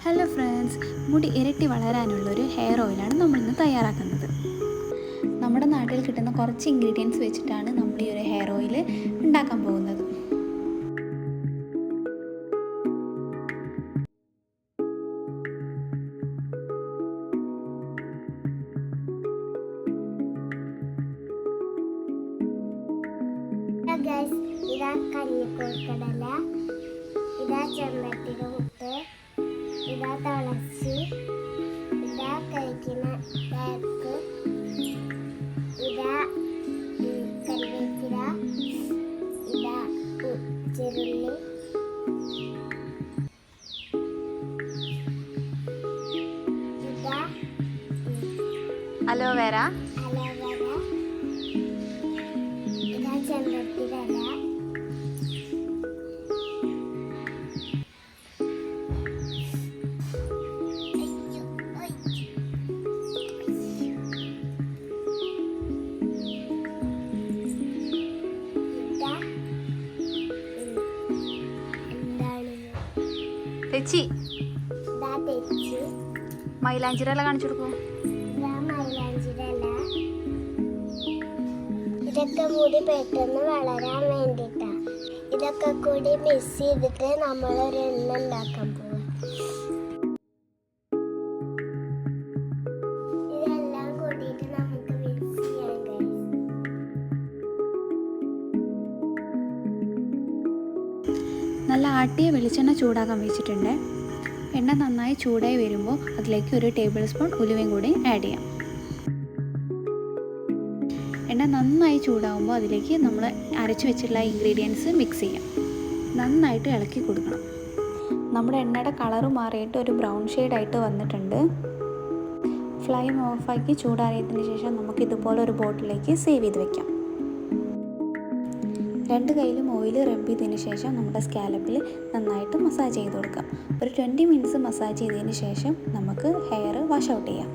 Hello friends, മുടി ഇരട്ടി വളരാനുള്ളൊരു hair ഓയിലാണ് നമ്മളിന്ന് തയ്യാറാക്കുന്നത്. നമ്മുടെ നാട്ടിൽ കിട്ടുന്ന കുറച്ച് ഇൻഗ്രീഡിയൻസ് വെച്ചിട്ടാണ് നമ്മൾ ഈ ഒരു ഹെയർ ഓയിൽ ഉണ്ടാക്കാൻ പോകുന്നത്. ഇതാ കഞ്ഞിക്കൂർക്കടല, ഇതാ ചെമ്പരത്തിയുടെ മുട്ട്, ഇതാ തുളസി, ഇതാ കഴിക്കുന്ന പാക്ക്, ഇതാ കറിവേപ്പില, ഇതാ ചെറുള്ളി, ഇതാ അലോവേര, ഇതാ ചെമ്പരത്തിയുടെ ഇല, തെച്ചി, ഇതാ തെച്ചി, മൈലാഞ്ചിര കാണിച്ചു കൊടുക്കും. ഇതാ മൈലാഞ്ചിയുടെ ഇല. ഇതൊക്കെ കൂടി പെട്ടെന്ന് വളരാൻ വേണ്ടിയിട്ടാ. ഇതൊക്കെ കൂടി മിക്സ് ചെയ്തിട്ട് നമ്മളൊരു എണ്ണ ഉണ്ടാക്കാൻ പോവാം. ഇതെല്ലാം കൂടിയിട്ട് നമുക്ക് മിക്സ് ചെയ്യാൻ കഴിയും. നല്ല ആട്ടിയ വെളിച്ചെണ്ണ ചൂടാക്കാൻ വെച്ചിട്ടുണ്ട്. എണ്ണ നന്നായി ചൂടായി വരുമ്പോൾ അതിലേക്ക് 1 ടേബിൾ സ്പൂൺ ഉലുവയും കൂടി ആഡ് ചെയ്യാം. എണ്ണ നന്നായി ചൂടാകുമ്പോൾ അതിലേക്ക് നമ്മൾ അരച്ച് വെച്ചിട്ടുള്ള ഇൻഗ്രീഡിയൻസ് മിക്സ് ചെയ്യാം. നന്നായിട്ട് ഇളക്കി കൊടുക്കണം. നമ്മുടെ എണ്ണയുടെ കളറ് മാറിയിട്ട് ഒരു ബ്രൗൺ ഷെയ്ഡായിട്ട് വന്നിട്ടുണ്ട്. ഫ്ലെയിം ഓഫാക്കി ചൂടാറിയതിന് ശേഷം നമുക്ക് ഇതുപോലെ ഒരു ബോട്ടിലേക്ക് സേവ് ചെയ്ത് വെക്കാം. 2 കൈയിലും ഓയിൽ റബ്ബ് ചെയ്തതിന് ശേഷം നമ്മുടെ സ്കാലപ്പിൽ നന്നായിട്ട് മസാജ് ചെയ്ത് കൊടുക്കാം. ഒരു 20 മിനിറ്റ്സ് മസാജ് ചെയ്തതിന് ശേഷം നമുക്ക് ഹെയർ വാഷ് ഔട്ട് ചെയ്യാം.